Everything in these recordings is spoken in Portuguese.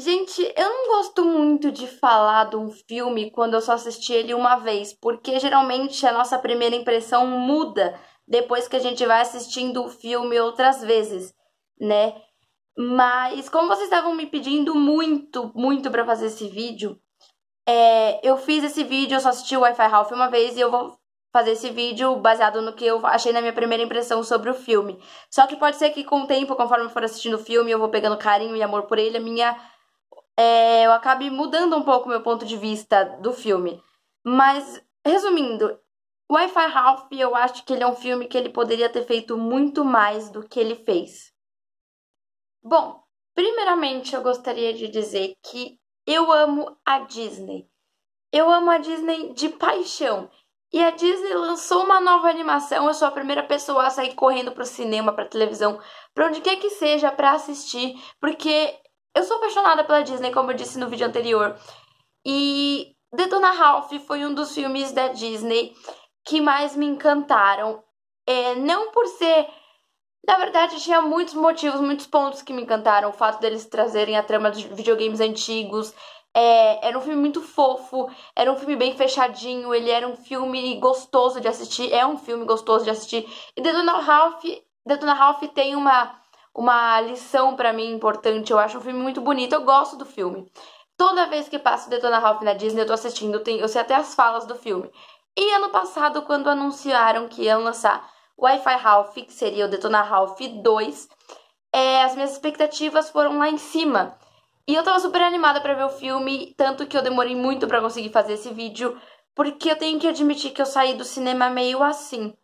Gente, eu não gosto muito de falar de um filme quando eu só assisti ele uma vez, porque geralmente a nossa primeira impressão muda depois que a gente vai assistindo o filme outras vezes, né? Mas como vocês estavam me pedindo muito pra fazer esse vídeo, eu fiz esse vídeo, eu só assisti o Wi-Fi Ralph uma vez e eu vou fazer esse vídeo baseado no que eu achei na minha primeira impressão sobre o filme. Só que pode ser que com o tempo, conforme eu for assistindo o filme, eu vou pegando carinho e amor por ele, eu acabe mudando um pouco o meu ponto de vista do filme. Mas, resumindo, o Wi-Fi Ralph, eu acho que ele é um filme que ele poderia ter feito muito mais do que ele fez. Bom, primeiramente eu gostaria de dizer que eu amo a Disney. Eu amo a Disney de paixão. E a Disney lançou uma nova animação, eu sou a primeira pessoa a sair correndo pro cinema, pra televisão, pra onde quer que seja pra assistir, porque eu sou apaixonada pela Disney, como eu disse no vídeo anterior. E Detona Ralph foi um dos filmes da Disney que mais me encantaram. Não por ser. Na verdade, tinha muitos motivos, muitos pontos que me encantaram. O fato deles trazerem a trama dos videogames antigos. Era um filme muito fofo, era um filme bem fechadinho, ele era um filme gostoso de assistir, é um filme gostoso de assistir. E Detona Ralph tem uma lição pra mim importante. Eu acho um filme muito bonito, eu gosto do filme. Toda vez que passo Detona Ralph na Disney, eu tô assistindo, eu sei até as falas do filme. E ano passado, quando anunciaram que iam lançar o Wi-Fi Ralph, que seria o Detona Ralph 2, as minhas expectativas foram lá em cima. E eu tava super animada pra ver o filme, tanto que eu demorei muito pra conseguir fazer esse vídeo, porque eu tenho que admitir que eu saí do cinema meio assim.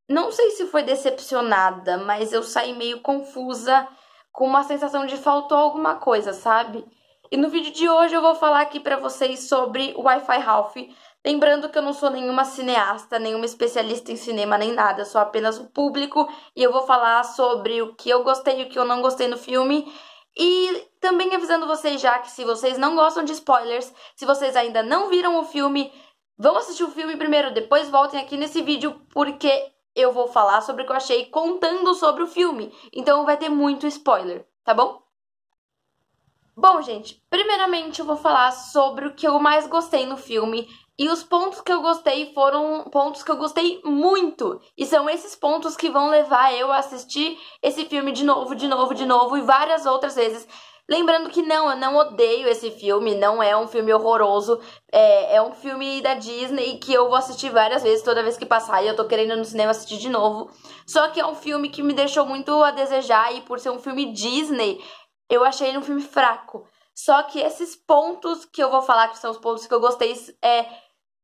Não sei se foi decepcionada, mas eu saí meio confusa, com uma sensação de faltou alguma coisa, sabe? E no vídeo de hoje eu vou falar aqui pra vocês sobre o Wi-Fi Ralph. Lembrando que eu não sou nenhuma cineasta, nenhuma especialista em cinema, nem nada, eu sou apenas o público e eu vou falar sobre o que eu gostei e o que eu não gostei no filme. E também avisando vocês já que se vocês não gostam de spoilers, se vocês ainda não viram o filme, vão assistir o filme primeiro, depois voltem aqui nesse vídeo, porque eu vou falar sobre o que eu achei contando sobre o filme. Então vai ter muito spoiler, tá bom? Bom, gente, primeiramente eu vou falar sobre o que eu mais gostei no filme. E os pontos que eu gostei foram pontos que eu gostei muito. E são esses pontos que vão levar eu a assistir esse filme de novo e várias outras vezes. Lembrando que não, eu não odeio esse filme, não é um filme horroroso. É um filme da Disney que eu vou assistir várias vezes, toda vez que passar. E eu tô querendo ir no cinema assistir de novo. Só que é um filme que me deixou muito a desejar. E por ser um filme Disney, eu achei ele um filme fraco. Só que esses pontos que eu vou falar, que são os pontos que eu gostei,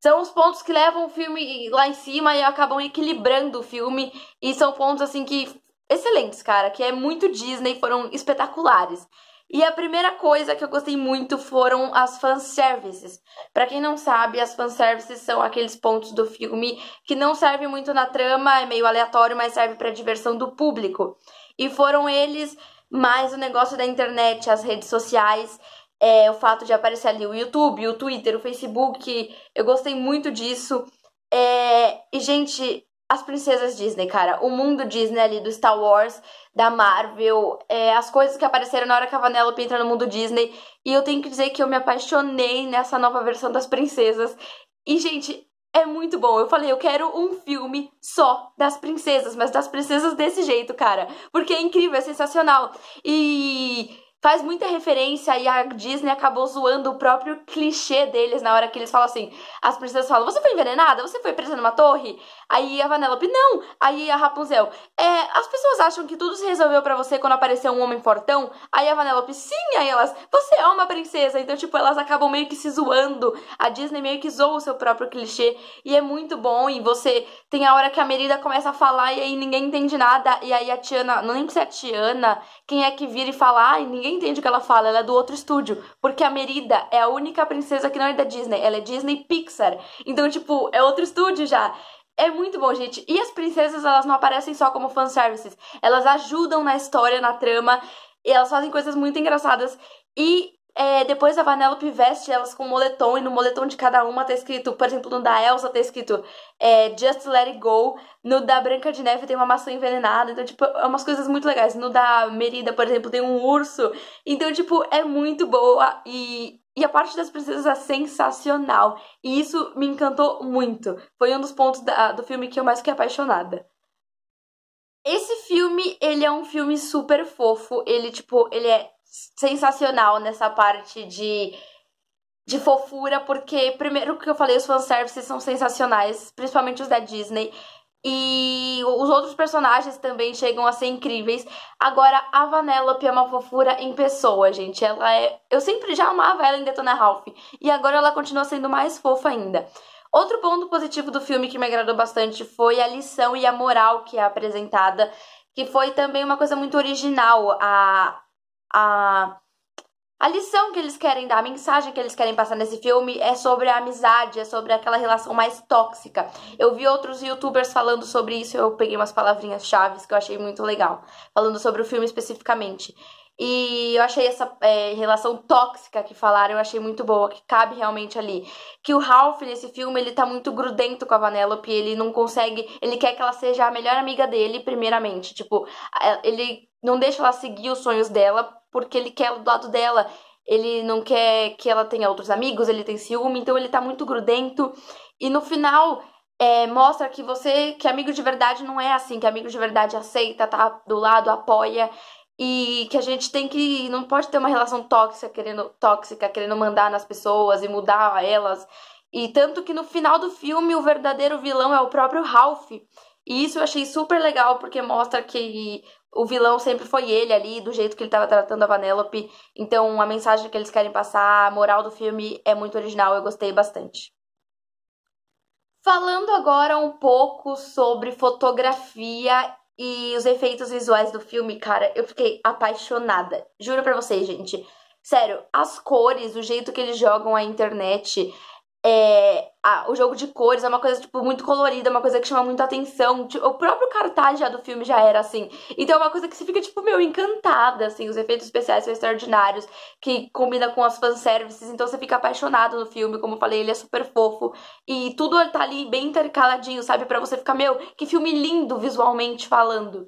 são os pontos que levam o filme lá em cima e acabam equilibrando o filme. E são pontos, assim, que excelentes, cara, que é muito Disney, foram espetaculares. E a primeira coisa que eu gostei muito foram as fanservices. Pra quem não sabe, as fanservices são aqueles pontos do filme que não servem muito na trama, é meio aleatório, mas serve pra diversão do público. E foram eles mais o negócio da internet, as redes sociais, o fato de aparecer ali o YouTube, o Twitter, o Facebook. Eu gostei muito disso. E, gente, as princesas Disney, cara. O mundo Disney ali do Star Wars, da Marvel, as coisas que apareceram na hora que a Vanellope entra no mundo Disney. E eu tenho que dizer que eu me apaixonei nessa nova versão das princesas. E, gente, é muito bom. Eu falei, eu quero um filme só das princesas, mas das princesas desse jeito, cara. Porque é incrível, é sensacional. E faz muita referência e a Disney acabou zoando o próprio clichê deles na hora que eles falam assim. As princesas falam, você foi envenenada? Você foi presa numa torre? Aí a Vanellope, não. Aí a Rapunzel, as pessoas acham que tudo se resolveu pra você quando apareceu um homem fortão? Aí a Vanellope, sim. Aí elas, você é uma princesa. Então, tipo, elas acabam meio que se zoando. A Disney meio que zoa o seu próprio clichê. E é muito bom. E você tem a hora que a Merida começa a falar e aí ninguém entende nada. E aí a Tiana, não lembro se é a Tiana, quem é que vira e fala, e ninguém entende o que ela fala, ela é do outro estúdio. Porque a Merida é a única princesa que não é da Disney. Ela é Disney Pixar. Então, tipo, é outro estúdio já. É muito bom, gente. E as princesas, elas não aparecem só como fanservices. Elas ajudam na história, na trama. E elas fazem coisas muito engraçadas. E Depois a Vanellope veste elas com moletom, e no moletom de cada uma tá escrito, por exemplo, no da Elsa tá escrito Just Let It Go, no da Branca de Neve tem uma maçã envenenada, então, tipo, é umas coisas muito legais. No da Merida, por exemplo, tem um urso, então, tipo, é muito boa, e a parte das princesas é sensacional, e isso me encantou muito. Foi um dos pontos do filme que eu mais fiquei apaixonada. Esse filme, ele é um filme super fofo, ele, tipo, ele é sensacional nessa parte de fofura, porque, primeiro que eu falei, os fanservices são sensacionais, principalmente os da Disney, e os outros personagens também chegam a ser incríveis. Agora, a Vanellope é uma fofura em pessoa, gente. Ela é. Eu sempre já amava ela em Detona Ralph, e agora ela continua sendo mais fofa ainda. Outro ponto positivo do filme que me agradou bastante foi a lição e a moral que é apresentada, que foi também uma coisa muito original. A a lição que eles querem dar, a mensagem que eles querem passar nesse filme é sobre a amizade, é sobre aquela relação mais tóxica. Eu vi outros youtubers falando sobre isso, eu peguei umas palavrinhas chaves que eu achei muito legal, falando sobre o filme especificamente. E eu achei essa relação tóxica que falaram, eu achei muito boa, que cabe realmente ali. Que o Ralph, nesse filme, ele tá muito grudento com a Vanellope, ele não consegue, ele quer que ela seja a melhor amiga dele, primeiramente. Tipo, ele não deixa ela seguir os sonhos dela, porque ele quer do lado dela. Ele não quer que ela tenha outros amigos, ele tem ciúme, então ele tá muito grudento. E no final, mostra que que amigo de verdade não é assim, que amigo de verdade aceita, tá do lado, apoia. E que a gente não pode ter uma relação tóxica, querendo mandar nas pessoas e mudar elas. E tanto que no final do filme, o verdadeiro vilão é o próprio Ralph. E isso eu achei super legal, porque mostra que o vilão sempre foi ele ali, do jeito que ele estava tratando a Vanellope. Então, a mensagem que eles querem passar, a moral do filme é muito original, eu gostei bastante. Falando agora um pouco sobre fotografia e os efeitos visuais do filme, cara, eu fiquei apaixonada. Juro pra vocês, gente. Sério, as cores, o jeito que eles jogam a internet, o jogo de cores é uma coisa, tipo, muito colorida, é uma coisa que chama muito atenção. Tipo, o próprio cartaz já do filme já era assim. Então é uma coisa que você fica, tipo, meu, encantada, assim. Os efeitos especiais são extraordinários, que combina com as fanservices, então você fica apaixonado no filme. Como eu falei, ele é super fofo. E tudo tá ali bem intercaladinho, sabe? Pra você ficar, meu, que filme lindo visualmente falando.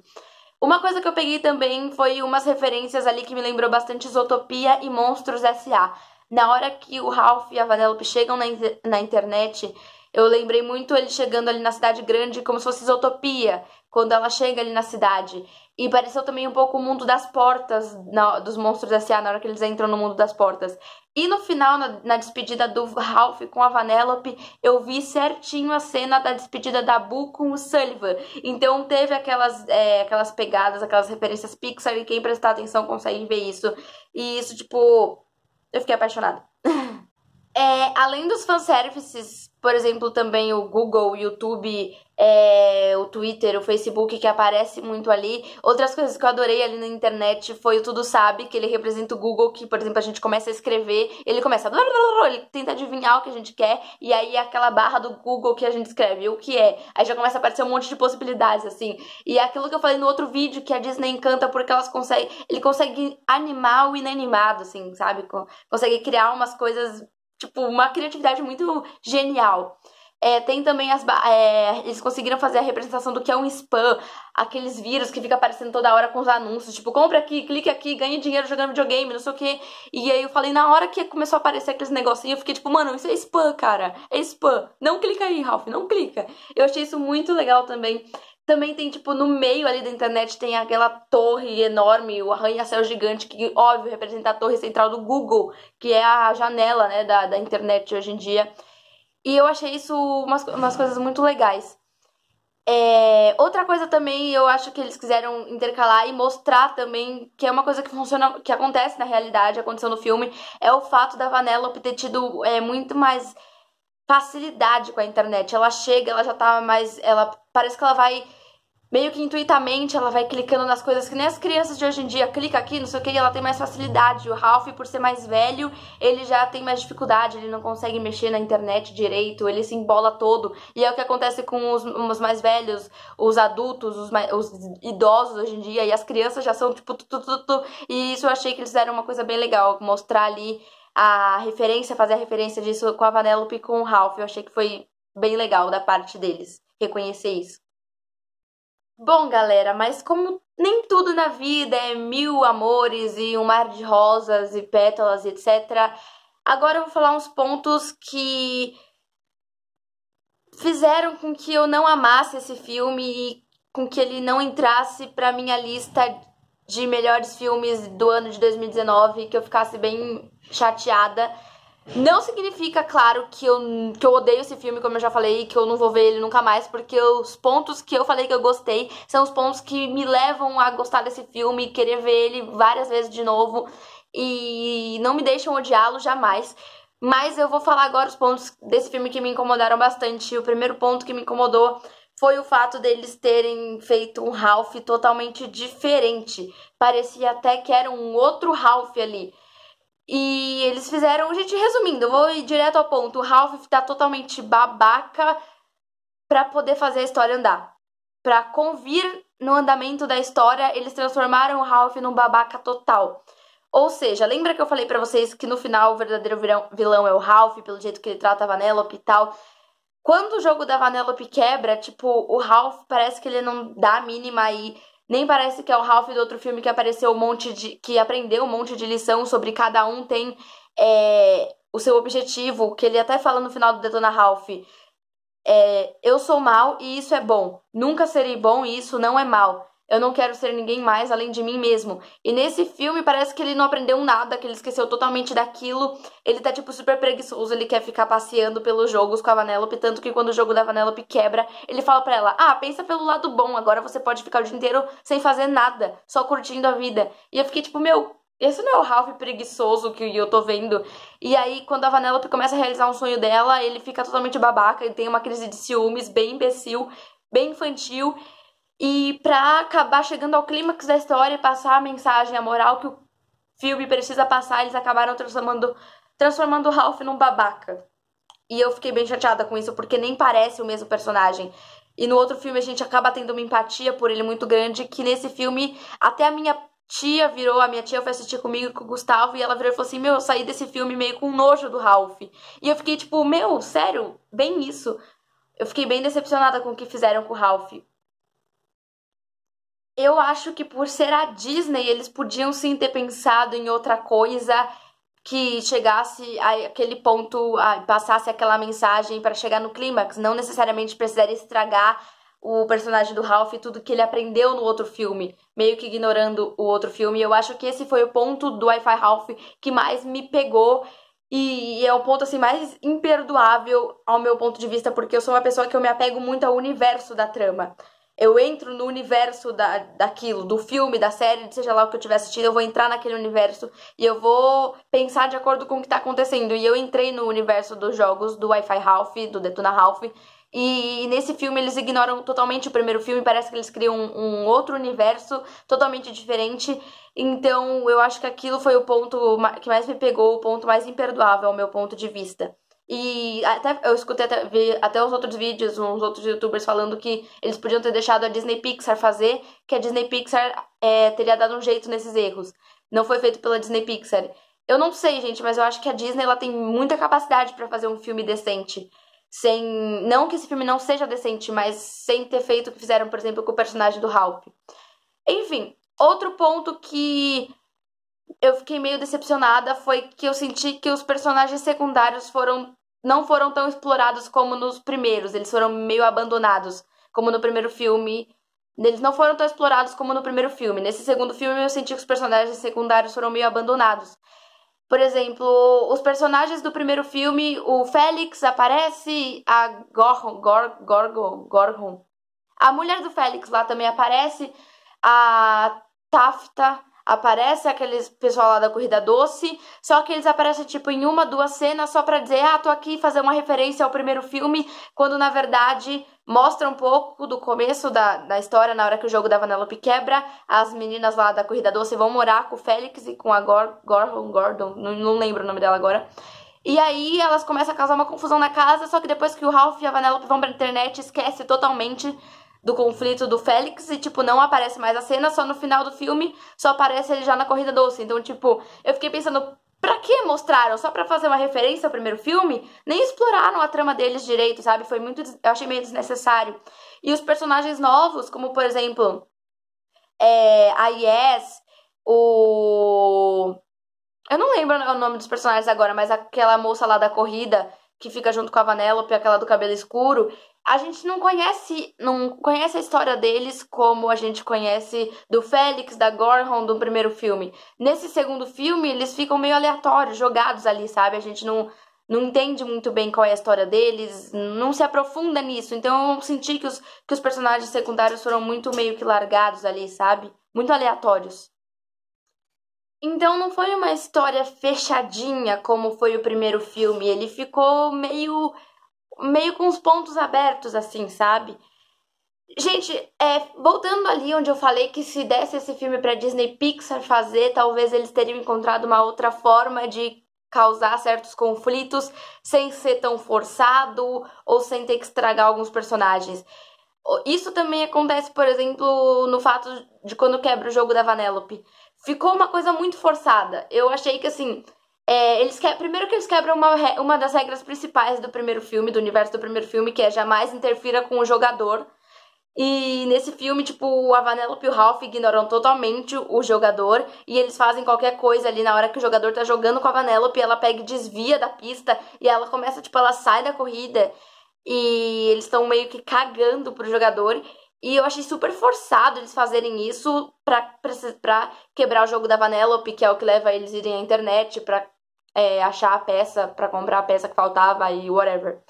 Uma coisa que eu peguei também foi umas referências ali que me lembrou bastante Zootopia e Monstros S.A. Na hora que o Ralph e a Vanellope chegam na internet, eu lembrei muito ele chegando ali na cidade grande, como se fosse Zootopia, quando ela chega ali na cidade. E pareceu também um pouco o mundo das portas dos Monstros S.A. na hora que eles entram no mundo das portas. E no final, na despedida do Ralph com a Vanellope, eu vi certinho a cena da despedida da Boo com o Sullivan. Então teve aquelas pegadas, aquelas referências Pixar, e quem prestar atenção consegue ver isso. E isso, tipo, eu fiquei apaixonada. Além dos fanservices, por exemplo, também o Google, o YouTube, o Twitter, o Facebook, que aparece muito ali. Outras coisas que eu adorei ali na internet foi o Tudo Sabe, que ele representa o Google, que, por exemplo, a gente começa a escrever, ele começa blá, blá, blá, blá, ele tenta adivinhar o que a gente quer, e aí é aquela barra do Google que a gente escreve, o que é. Aí já começa a aparecer um monte de possibilidades, assim. E é aquilo que eu falei no outro vídeo, que a Disney encanta porque ele consegue animar o inanimado, assim, sabe? Consegue criar umas coisas, tipo, uma criatividade muito genial. Tem também eles conseguiram fazer a representação do que é um spam, aqueles vírus que fica aparecendo toda hora com os anúncios, tipo, compra aqui, clique aqui, ganhe dinheiro jogando videogame, não sei o quê. E aí eu falei, na hora que começou a aparecer aqueles negocinhos, eu fiquei tipo, mano, isso é spam, cara, é spam. Não clica aí, Ralph, não clica. Eu achei isso muito legal também. Também tem, tipo, no meio ali da internet tem aquela torre enorme, o arranha-céu gigante, que, óbvio, representa a torre central do Google, que é a janela, né, da internet hoje em dia. E eu achei isso umas coisas muito legais. Outra coisa também, eu acho que eles quiseram intercalar e mostrar também que é uma coisa que funciona, que acontece na realidade, aconteceu no filme, é o fato da Vanellope ter tido muito mais facilidade com a internet. Ela chega, ela já tá mais. Ela parece que ela vai meio que intuitamente ela vai clicando nas coisas que nem as crianças de hoje em dia, clica aqui, não sei o que, e ela tem mais facilidade. O Ralph, por ser mais velho, ele já tem mais dificuldade, ele não consegue mexer na internet direito, ele se embola todo. E é o que acontece com os mais velhos, os adultos, os idosos hoje em dia, e as crianças já são tipo e isso eu achei que eles fizeram uma coisa bem legal, mostrar ali a referência, fazer a referência disso com a Vanellope e com o Ralph. Eu achei que foi bem legal da parte deles reconhecer isso. Bom, galera, mas como nem tudo na vida é mil amores e um mar de rosas e pétalas, etc., agora eu vou falar uns pontos que fizeram com que eu não amasse esse filme e com que ele não entrasse pra minha lista de melhores filmes do ano de 2019, que eu ficasse bem chateada. Não significa, claro, que eu odeio esse filme, como eu já falei, que eu não vou ver ele nunca mais, porque os pontos que eu falei que eu gostei são os pontos que me levam a gostar desse filme, querer ver ele várias vezes de novo e não me deixam odiá-lo jamais. Mas eu vou falar agora os pontos desse filme que me incomodaram bastante. O primeiro ponto que me incomodou foi o fato deles terem feito um Ralph totalmente diferente. Parecia até que era um outro Ralph ali. E eles fizeram, gente, resumindo, eu vou ir direto ao ponto. O Ralph tá totalmente babaca pra poder fazer a história andar. Pra convir no andamento da história, eles transformaram o Ralph num babaca total. Ou seja, lembra que eu falei pra vocês que no final o verdadeiro vilão é o Ralph, pelo jeito que ele trata a Vanellope e tal? Quando o jogo da Vanellope quebra, tipo, o Ralph parece que ele não dá a mínima e nem parece que é o Ralph do outro filme que apareceu que aprendeu um monte de lição sobre cada um tem o seu objetivo, que ele até fala no final do Detona Ralph. Eu sou mal e isso é bom. Nunca serei bom e isso não é mal. Eu não quero ser ninguém mais além de mim mesmo. E nesse filme parece que ele não aprendeu nada, que ele esqueceu totalmente daquilo. Ele tá, tipo, super preguiçoso, ele quer ficar passeando pelos jogos com a Vanellope, tanto que quando o jogo da Vanellope quebra, ele fala pra ela, pensa pelo lado bom, agora você pode ficar o dia inteiro sem fazer nada, só curtindo a vida. E eu fiquei tipo, meu, esse não é o Ralph preguiçoso que eu tô vendo. E aí, quando a Vanellope começa a realizar um sonho dela, ele fica totalmente babaca, ele tem uma crise de ciúmes bem imbecil, bem infantil. E pra acabar chegando ao clímax da história e passar a mensagem, a moral que o filme precisa passar, eles acabaram transformando o Ralph num babaca. E eu fiquei bem chateada com isso, porque nem parece o mesmo personagem. E no outro filme a gente acaba tendo uma empatia por ele muito grande, que nesse filme até a minha tia foi assistir comigo e com o Gustavo, e ela virou e falou assim, meu, eu saí desse filme meio com nojo do Ralph. E eu fiquei tipo, meu, sério? Bem isso. Eu fiquei bem decepcionada com o que fizeram com o Ralph. Eu acho que por ser a Disney, eles podiam sim ter pensado em outra coisa que chegasse àquele ponto, passasse aquela mensagem para chegar no clímax, não necessariamente precisar estragar o personagem do Ralph e tudo que ele aprendeu no outro filme, meio que ignorando o outro filme. Eu acho que esse foi o ponto do Wi-Fi Ralph que mais me pegou e é o ponto assim mais imperdoável ao meu ponto de vista, porque eu sou uma pessoa que eu me apego muito ao universo da trama. Eu entro no universo daquilo, do filme, da série, seja lá o que eu estiver assistindo, eu vou entrar naquele universo e eu vou pensar de acordo com o que tá acontecendo. E eu entrei no universo dos jogos do Wi-Fi Ralph, do Detona Ralph, e nesse filme eles ignoram totalmente o primeiro filme, parece que eles criam um outro universo totalmente diferente. Então eu acho que aquilo foi o ponto que mais me pegou, o ponto mais imperdoável ao meu ponto de vista. E até eu escutei até os outros vídeos, uns outros youtubers falando que eles podiam ter deixado a Disney Pixar fazer, que a Disney Pixar teria dado um jeito nesses erros. Não foi feito pela Disney Pixar. Eu não sei, gente, mas eu acho que a Disney ela tem muita capacidade pra fazer um filme decente. Não que esse filme não seja decente, mas sem ter feito o que fizeram, por exemplo, com o personagem do Ralph. Enfim, outro ponto que eu fiquei meio decepcionada foi que eu senti que os personagens secundários não foram tão explorados como nos primeiros. Eles foram meio abandonados, como no primeiro filme. Eles não foram tão explorados como no primeiro filme. Nesse segundo filme eu senti que os personagens secundários foram meio abandonados. Por exemplo, os personagens do primeiro filme, o Félix aparece, a Gorgon. A mulher do Félix lá também aparece, a Tafta aparece, aqueles pessoal lá da Corrida Doce, só que eles aparecem tipo em uma, duas cenas só pra dizer, tô aqui fazer uma referência ao primeiro filme, quando na verdade Mostra um pouco do começo da história, na hora que o jogo da Vanellope quebra, as meninas lá da Corrida Doce vão morar com o Félix e com a Gordon, não lembro o nome dela agora. E aí elas começam a causar uma confusão na casa, só que depois que o Ralph e a Vanellope vão pra internet, esquece totalmente do conflito do Félix e, tipo, não aparece mais a cena, só no final do filme só aparece ele já na Corrida Doce. Então, tipo, eu fiquei pensando, pra que mostraram? Só pra fazer uma referência ao primeiro filme? Nem exploraram a trama deles direito, sabe? Foi muito, eu achei meio desnecessário. E os personagens novos, como, por exemplo, a Yes, o... Eu não lembro o nome dos personagens agora, mas aquela moça lá da corrida que fica junto com a Vanellope, aquela do cabelo escuro, a gente não conhece a história deles como a gente conhece do Félix, da Gordon do primeiro filme. Nesse segundo filme, eles ficam meio aleatórios, jogados ali, sabe? A gente não entende muito bem qual é a história deles, não se aprofunda nisso. Então eu senti que os personagens secundários foram muito meio que largados ali, sabe? Muito aleatórios. Então não foi uma história fechadinha como foi o primeiro filme. Ele ficou meio com os pontos abertos, assim, sabe? Gente, voltando ali onde eu falei que se desse esse filme pra Disney Pixar fazer, talvez eles teriam encontrado uma outra forma de causar certos conflitos sem ser tão forçado ou sem ter que estragar alguns personagens. Isso também acontece, por exemplo, no fato de quando quebra o jogo da Vanellope. Ficou uma coisa muito forçada. Eu achei que, assim, primeiro que eles quebram uma das regras principais do primeiro filme, do universo do primeiro filme, que é jamais interfira com o jogador. E nesse filme, tipo, a Vanellope e o Ralph ignoram totalmente o jogador e eles fazem qualquer coisa ali na hora que o jogador tá jogando com a Vanellope, ela pega e desvia da pista e ela começa, tipo, ela sai da corrida e eles estão meio que cagando pro jogador. E eu achei super forçado eles fazerem isso pra quebrar o jogo da Vanellope, que é o que leva eles a irem à internet pra achar a peça, pra comprar a peça que faltava e whatever.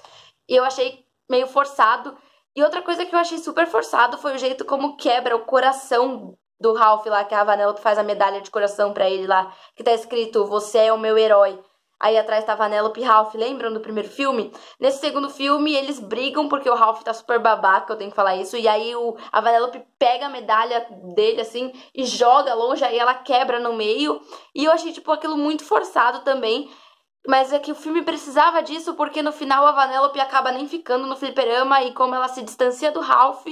E eu achei meio forçado. E outra coisa que eu achei super forçado foi o jeito como quebra o coração do Ralph lá, que a Vanellope faz a medalha de coração pra ele lá, que tá escrito, você é o meu herói. Aí atrás tá a Vanellope e Ralph, lembram do primeiro filme? Nesse segundo filme, eles brigam porque o Ralph tá super babaca, eu tenho que falar isso. E aí a Vanellope pega a medalha dele, assim, e joga longe, aí ela quebra no meio. E eu achei, tipo, aquilo muito forçado também. Mas é que o filme precisava disso porque no final a Vanellope acaba nem ficando no fliperama e como ela se distancia do Ralph,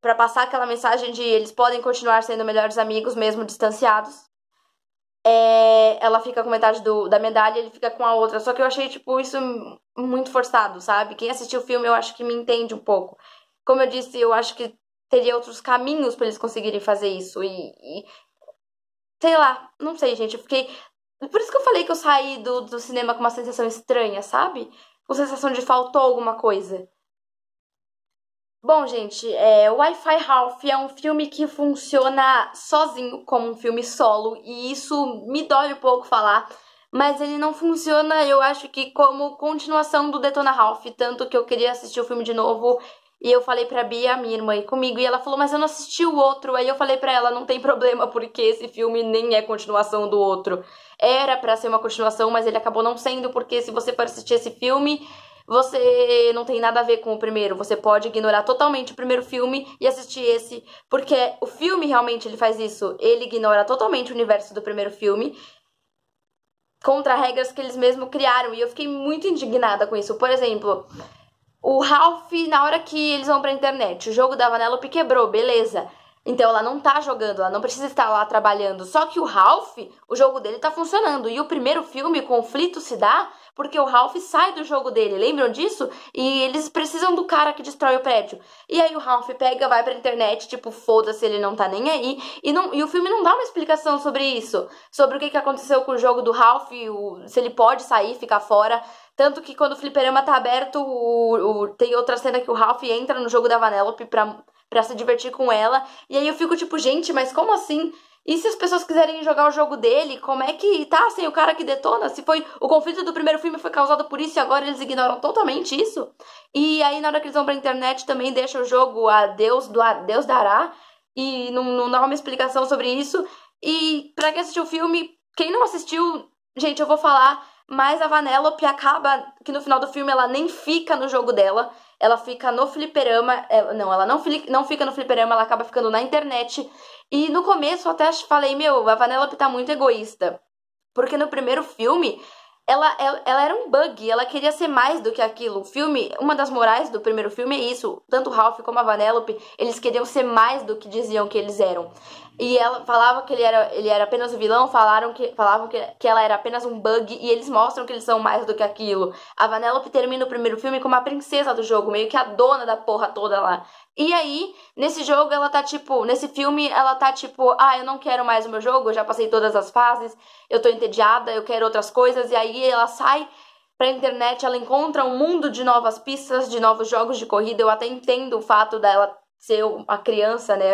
para passar aquela mensagem de eles podem continuar sendo melhores amigos mesmo distanciados, ela fica com metade da medalha e ele fica com a outra. Só que eu achei, tipo, isso muito forçado, sabe? Quem assistiu o filme eu acho que me entende um pouco. Como eu disse, eu acho que teria outros caminhos para eles conseguirem fazer isso e sei lá, não sei, gente, eu fiquei por isso que eu falei que eu saí do cinema com uma sensação estranha, sabe? Com sensação de faltou alguma coisa. Bom, gente, o Wi-Fi Ralph é um filme que funciona sozinho, como um filme solo, e isso me dói um pouco falar, mas ele não funciona, eu acho que como continuação do Detona Ralph, tanto que eu queria assistir o filme de novo, e eu falei pra Bia, minha irmã, ir comigo, e ela falou, mas eu não assisti o outro, aí eu falei pra ela, não tem problema, porque esse filme nem é continuação do outro. Era pra ser uma continuação, mas ele acabou não sendo, porque se você for assistir esse filme você não tem nada a ver com o primeiro. Você pode ignorar totalmente o primeiro filme e assistir esse, porque o filme realmente ele faz isso. Ele ignora totalmente o universo do primeiro filme, contra regras que eles mesmos criaram. E eu fiquei muito indignada com isso. Por exemplo, o Ralph, na hora que eles vão pra internet, o jogo da Vanellope quebrou, beleza. Então ela não tá jogando, ela não precisa estar lá trabalhando. Só que o Ralph, o jogo dele tá funcionando. E o primeiro filme, o conflito se dá porque o Ralph sai do jogo dele. Lembram disso? E eles precisam do cara que destrói o prédio. E aí o Ralph pega, vai pra internet, tipo, foda-se, ele não tá nem aí. E o filme não dá uma explicação sobre isso. Sobre o que aconteceu com o jogo do Ralph, se ele pode sair, ficar fora. Tanto que quando o fliperama tá aberto, tem outra cena que o Ralph entra no jogo da Vanellope pra se divertir com ela. E aí eu fico tipo, gente, mas como assim? E se as pessoas quiserem jogar o jogo dele, como é que tá sem o cara que detona? Se foi o conflito do primeiro filme foi causado por isso e agora eles ignoram totalmente isso? E aí na hora que eles vão pra internet também deixa o jogo a Deus dará e não dá uma explicação sobre isso. E pra quem assistiu o filme, quem não assistiu, gente, eu vou falar, mas a Vanellope acaba que no final do filme ela nem fica no jogo dela. ela fica no fliperama, ela não fica no fliperama, ela acaba ficando na internet. E no começo eu até falei, meu, a Vanellope tá muito egoísta. Porque no primeiro filme, ela era um bug, ela queria ser mais do que aquilo. O filme, uma das morais do primeiro filme é isso. Tanto o Ralph como a Vanellope, eles queriam ser mais do que diziam que eles eram. E ela falava que ele era apenas o vilão, falavam que ela era apenas um bug, e eles mostram que eles são mais do que aquilo. A Vanellope termina o primeiro filme como a princesa do jogo, meio que a dona da porra toda lá. E aí, nesse jogo, nesse filme, ela tá tipo, eu não quero mais o meu jogo, eu já passei todas as fases, eu tô entediada, eu quero outras coisas, e aí ela sai pra internet, ela encontra um mundo de novas pistas, de novos jogos de corrida. Eu até entendo o fato dela ser uma criança, né?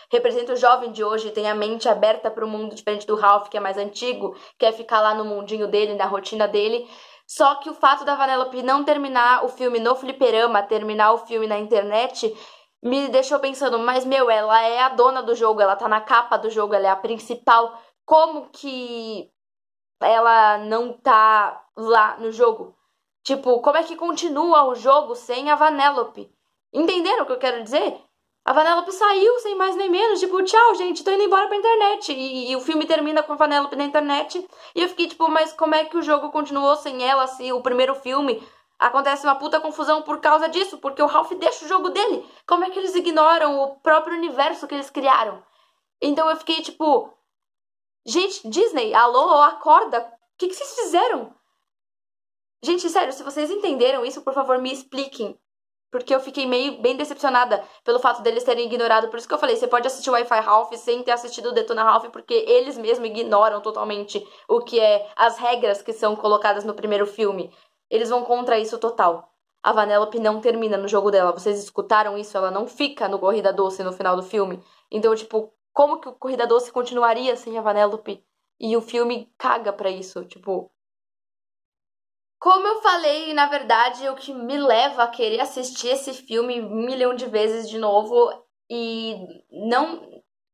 Representa o jovem de hoje, tem a mente aberta para o mundo, diferente do Ralph, que é mais antigo, quer ficar lá no mundinho dele, na rotina dele. Só que o fato da Vanellope não terminar o filme no fliperama, terminar o filme na internet, me deixou pensando, mas meu, ela é a dona do jogo, ela tá na capa do jogo, ela é a principal. Como que ela não tá lá no jogo? Tipo, como é que continua o jogo sem a Vanellope? Entenderam o que eu quero dizer? A Vanellope saiu sem mais nem menos, tipo, tchau, gente, tô indo embora pra internet. E o filme termina com a Vanellope na internet. E eu fiquei tipo, mas como é que o jogo continuou sem ela, se o primeiro filme acontece uma puta confusão por causa disso? Porque o Ralph deixa o jogo dele. Como é que eles ignoram o próprio universo que eles criaram? Então eu fiquei tipo, gente, Disney, alô, acorda. O que vocês fizeram? Gente, sério, se vocês entenderam isso, por favor, me expliquem. Porque eu fiquei bem decepcionada pelo fato deles terem ignorado. Por isso que eu falei, você pode assistir o Wi-Fi Ralph sem ter assistido o Detona Ralph, porque eles mesmos ignoram totalmente o que é as regras que são colocadas no primeiro filme. Eles vão contra isso total. A Vanellope não termina no jogo dela. Vocês escutaram isso? Ela não fica no Corrida Doce no final do filme. Então, tipo, como que o Corrida Doce continuaria sem a Vanellope? E o filme caga pra isso, tipo... Como eu falei, na verdade, o que me leva a querer assistir esse filme 1 milhão de vezes de novo e não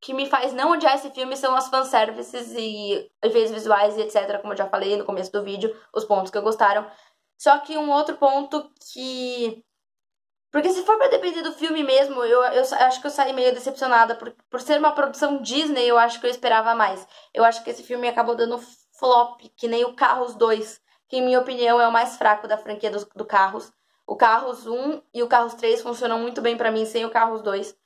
que me faz não odiar esse filme são as fanservices e efeitos visuais e etc, como eu já falei no começo do vídeo, os pontos que eu gostaram. Só que um outro ponto que... Porque se for pra depender do filme mesmo, eu acho que eu saí meio decepcionada. Por ser uma produção Disney, eu acho que eu esperava mais. Eu acho que esse filme acabou dando flop, que nem o Carros 2, que, em minha opinião, é o mais fraco da franquia do Carros. O Carros 1 e o Carros 3 funcionam muito bem pra mim sem o Carros 2.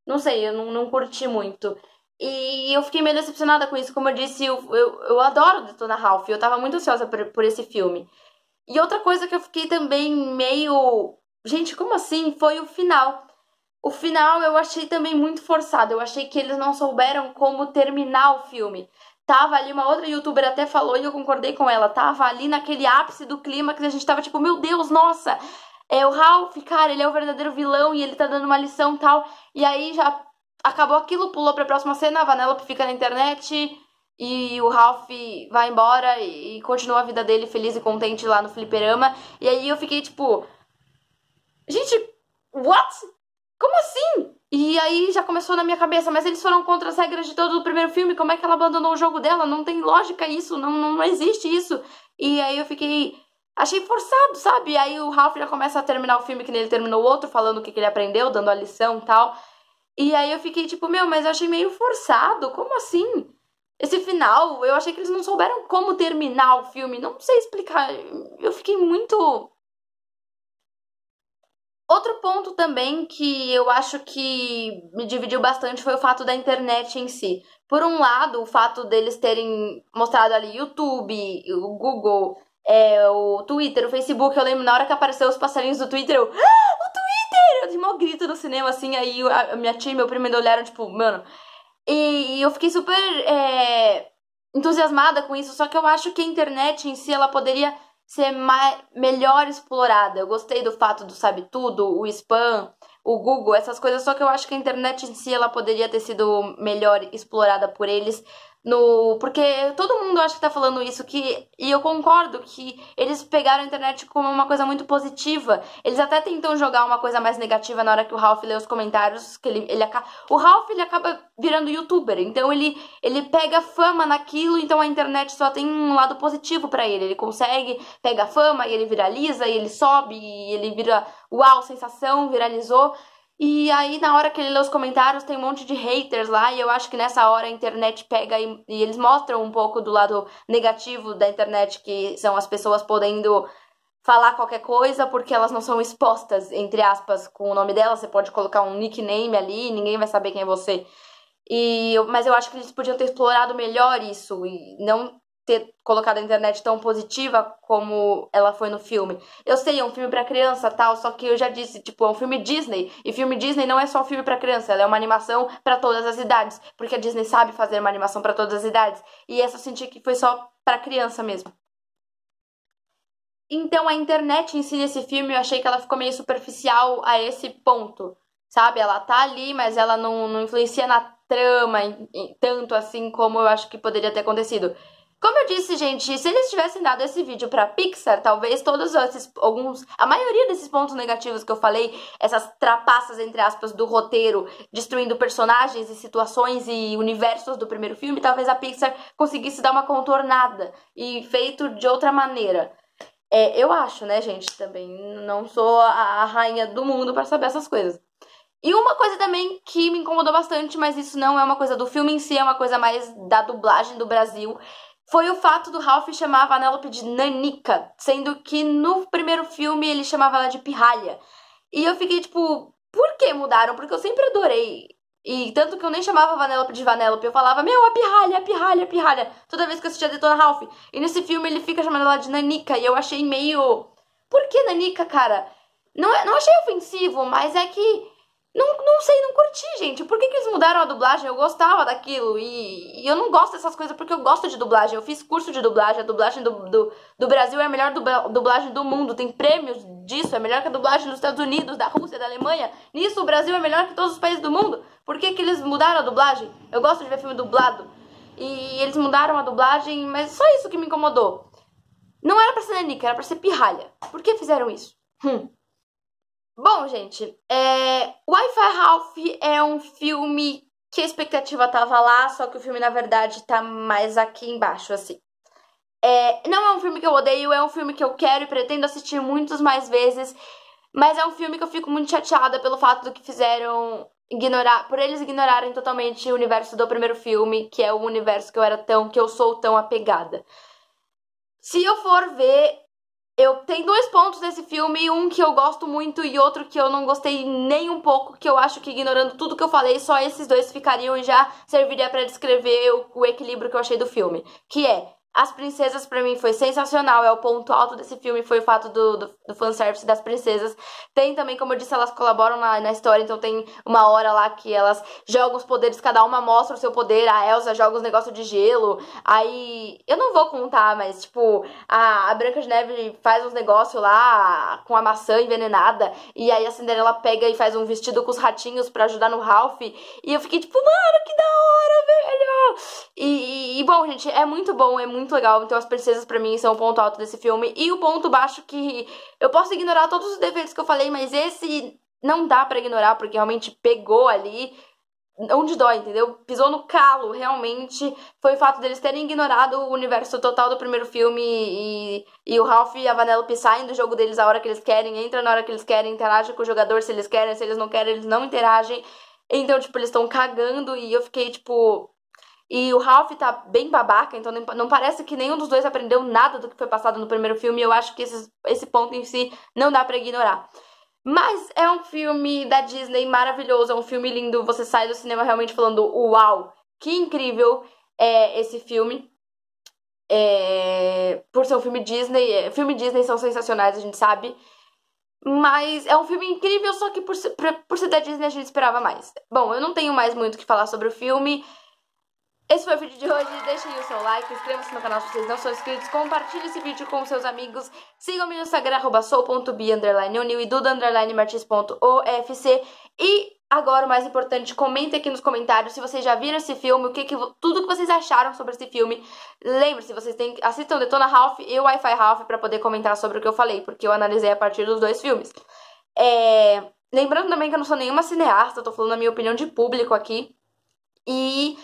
Não sei, eu não curti muito. E eu fiquei meio decepcionada com isso. Como eu disse, eu adoro Detona Ralph. Eu tava muito ansiosa por esse filme. E outra coisa que eu fiquei também meio... Gente, como assim? Foi o final. O final eu achei também muito forçado. Eu achei que eles não souberam como terminar o filme. Tava ali, uma outra youtuber até falou e eu concordei com ela. Tava ali naquele ápice do clima que a gente tava tipo, meu Deus, nossa, o Ralph, cara, ele é o verdadeiro vilão e ele tá dando uma lição e tal. E aí já acabou aquilo, pulou pra próxima cena, a Vanellope fica na internet e o Ralph vai embora e continua a vida dele feliz e contente lá no fliperama. E aí eu fiquei tipo, gente, what? Como assim? E aí já começou na minha cabeça, mas eles foram contra as regras de todo o primeiro filme, como é que ela abandonou o jogo dela? Não tem lógica isso, não existe isso. E aí eu fiquei... Achei forçado, sabe? E aí o Ralph já começa a terminar o filme que nem ele terminou o outro, falando o que ele aprendeu, dando a lição e tal. E aí eu fiquei tipo, meu, mas eu achei meio forçado, como assim? Esse final, eu achei que eles não souberam como terminar o filme, não sei explicar. Eu fiquei muito... Outro ponto também que eu acho que me dividiu bastante foi o fato da internet em si. Por um lado, o fato deles terem mostrado ali YouTube, o Google, o Twitter, o Facebook. Eu lembro na hora que apareceu os passarinhos do Twitter, o Twitter! Eu dei um grito no cinema, assim, aí a minha tia e meu primo ainda olharam, tipo, mano... E eu fiquei super entusiasmada com isso, só que eu acho que a internet em si, ela poderia ser melhor explorada. Eu gostei do fato do sabe tudo, o spam, o Google, essas coisas, só que eu acho que a internet em si ela poderia ter sido melhor explorada por eles Porque todo mundo acha que tá falando isso, e eu concordo que eles pegaram a internet como uma coisa muito positiva. Eles até tentam jogar uma coisa mais negativa na hora que o Ralph lê os comentários, que o Ralph, ele acaba virando youtuber, então ele pega fama naquilo, então a internet só tem um lado positivo pra ele. Ele consegue, pega fama, e ele viraliza, e ele sobe, e ele vira, uau, sensação, viralizou. E aí, na hora que ele lê os comentários, tem um monte de haters lá, e eu acho que nessa hora a internet pega e eles mostram um pouco do lado negativo da internet, que são as pessoas podendo falar qualquer coisa porque elas não são expostas, entre aspas, com o nome dela. Você pode colocar um nickname ali e ninguém vai saber quem é você. Mas eu acho que eles podiam ter explorado melhor isso e não ter colocado a internet tão positiva como ela foi no filme. Eu sei, é um filme pra criança, tal, só que eu já disse, tipo, é um filme Disney, e filme Disney não é só um filme pra criança, ela é uma animação pra todas as idades, porque a Disney sabe fazer uma animação pra todas as idades, e essa eu senti que foi só pra criança mesmo. Então a internet em si nesse filme, eu achei que ela ficou meio superficial a esse ponto, sabe? Ela tá ali, mas ela não influencia na trama tanto assim como eu acho que poderia ter acontecido. Como eu disse, gente, se eles tivessem dado esse vídeo pra Pixar, talvez a maioria desses pontos negativos que eu falei, essas trapaças, entre aspas, do roteiro, destruindo personagens e situações e universos do primeiro filme, talvez a Pixar conseguisse dar uma contornada e feito de outra maneira. Eu acho, né, gente, também não sou a rainha do mundo pra saber essas coisas. E uma coisa também que me incomodou bastante, mas isso não é uma coisa do filme em si, é uma coisa mais da dublagem do Brasil, foi o fato do Ralph chamar a Vanellope de Nanica, sendo que no primeiro filme ele chamava ela de Pirralha. E eu fiquei tipo, por que mudaram? Porque eu sempre adorei. E tanto que eu nem chamava a Vanellope de Vanellope, eu falava, meu, a pirralha, a pirralha, a pirralha, toda vez que eu assistia Detona Ralph. E nesse filme ele fica chamando ela de Nanica, e eu achei meio... Por que Nanica, cara? Não achei ofensivo, mas é que... Não sei, não curti, gente. Por que eles mudaram a dublagem? Eu gostava daquilo. E eu não gosto dessas coisas porque eu gosto de dublagem. Eu fiz curso de dublagem. A dublagem do Brasil é a melhor dublagem do mundo. Tem prêmios disso. É melhor que a dublagem dos Estados Unidos, da Rússia, da Alemanha. Nisso, o Brasil é melhor que todos os países do mundo. Por que eles mudaram a dublagem? Eu gosto de ver filme dublado. E eles mudaram a dublagem, mas só isso que me incomodou. Não era pra ser Nanica, era pra ser Pirralha. Por que fizeram isso? Bom, gente, Wi-Fi Ralph é um filme que a expectativa tava lá, só que o filme, na verdade, tá mais aqui embaixo, assim. Não é um filme que eu odeio, é um filme que eu quero e pretendo assistir muitas mais vezes, mas é um filme que eu fico muito chateada pelo fato do que fizeram por eles ignorarem totalmente o universo do primeiro filme, que é o universo que eu sou tão apegada. Se eu for ver, eu tenho dois pontos nesse filme, um que eu gosto muito e outro que eu não gostei nem um pouco, que eu acho que ignorando tudo que eu falei, só esses dois ficariam e já serviria pra descrever o equilíbrio que eu achei do filme, que é as princesas. Pra mim foi sensacional, é o ponto alto desse filme, foi o fato do fanservice das princesas. Tem também, como eu disse, elas colaboram na história, então tem uma hora lá que elas jogam os poderes, cada uma mostra o seu poder, a Elsa joga os negócios de gelo, aí, eu não vou contar, mas tipo, a Branca de Neve faz uns negócios lá com a maçã envenenada, e aí a Cinderela pega e faz um vestido com os ratinhos pra ajudar no Ralph, e eu fiquei tipo, mano, que da hora, velho! Bom, gente, é muito bom, é muito legal. Então as princesas pra mim são o ponto alto desse filme. E o ponto baixo que eu posso ignorar todos os defeitos que eu falei, mas esse não dá pra ignorar porque realmente pegou ali onde dói, entendeu? Pisou no calo, realmente. Foi o fato deles terem ignorado o universo total do primeiro filme e o Ralph e a Vanellope saem do jogo deles a hora que eles querem, entram na hora que eles querem, interagem com o jogador se eles querem, se eles não querem, eles não interagem. Então, tipo, eles estão cagando e eu fiquei, tipo... E o Ralph tá bem babaca, então não parece que nenhum dos dois aprendeu nada do que foi passado no primeiro filme. E eu acho que esse ponto em si não dá pra ignorar. Mas é um filme da Disney maravilhoso, é um filme lindo. Você sai do cinema realmente falando, uau, que incrível é esse filme. Por ser um filme Disney, filme Disney são sensacionais, a gente sabe. Mas é um filme incrível, só que por ser da Disney a gente esperava mais. Bom, eu não tenho mais muito o que falar sobre o filme. Esse foi o vídeo de hoje, deixe aí o seu like, inscreva-se no canal se vocês não são inscritos, compartilhe esse vídeo com seus amigos, sigam-me no Instagram, @sou.bi_unil e duda_martins.ofc, e Agora, o mais importante, comentem aqui nos comentários se vocês já viram esse filme, tudo que vocês acharam sobre esse filme. Lembre-se, vocês assistam Detona Ralph e o Wi-Fi Ralph pra poder comentar sobre o que eu falei, porque eu analisei a partir dos dois filmes. Lembrando também que eu não sou nenhuma cineasta, eu tô falando a minha opinião de público aqui. E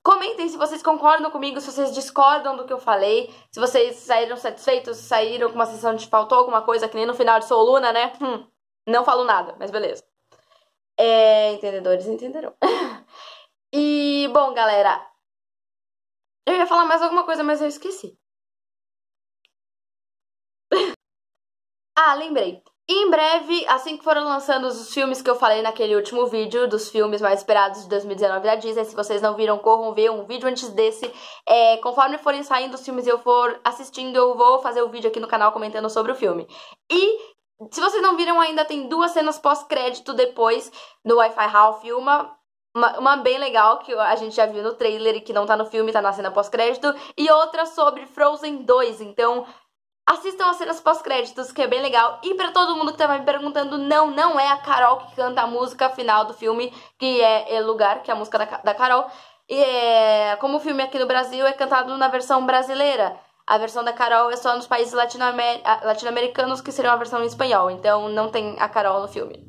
comentem se vocês concordam comigo, se vocês discordam do que eu falei, se vocês saíram satisfeitos, se saíram com uma sensação de faltou alguma coisa, que nem no final de Sou Luna, né? Não falo nada, mas beleza. Entendedores entenderão. E, bom, galera, eu ia falar mais alguma coisa, mas eu esqueci. Lembrei. Em breve, assim que foram lançando os filmes que eu falei naquele último vídeo, dos filmes mais esperados de 2019 da Disney, se vocês não viram, corram ver um vídeo antes desse. Conforme forem saindo os filmes e eu for assistindo, eu vou fazer o vídeo aqui no canal comentando sobre o filme. E se vocês não viram ainda, tem 2 cenas pós-crédito depois no Wi-Fi Ralph. Uma bem legal, que a gente já viu no trailer e que não tá no filme, tá na cena pós-crédito. E outra sobre Frozen 2, então assistam as cenas pós-créditos, que é bem legal. E pra todo mundo que tava me perguntando, não é a Carol que canta a música final do filme, que é El Lugar, que é a música da Carol. Como o filme aqui no Brasil é cantado na versão brasileira. A versão da Carol é só nos países latino-americanos, que seria uma versão em espanhol. Então não tem a Carol no filme.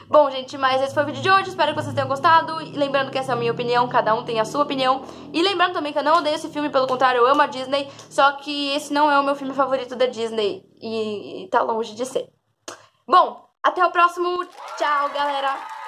Bom, gente, mas esse foi o vídeo de hoje. Espero que vocês tenham gostado. E lembrando que essa é a minha opinião, cada um tem a sua opinião. E lembrando também que eu não odeio esse filme, pelo contrário, eu amo a Disney. Só que esse não é o meu filme favorito da Disney. E tá longe de ser. Bom, até o próximo. Tchau, galera!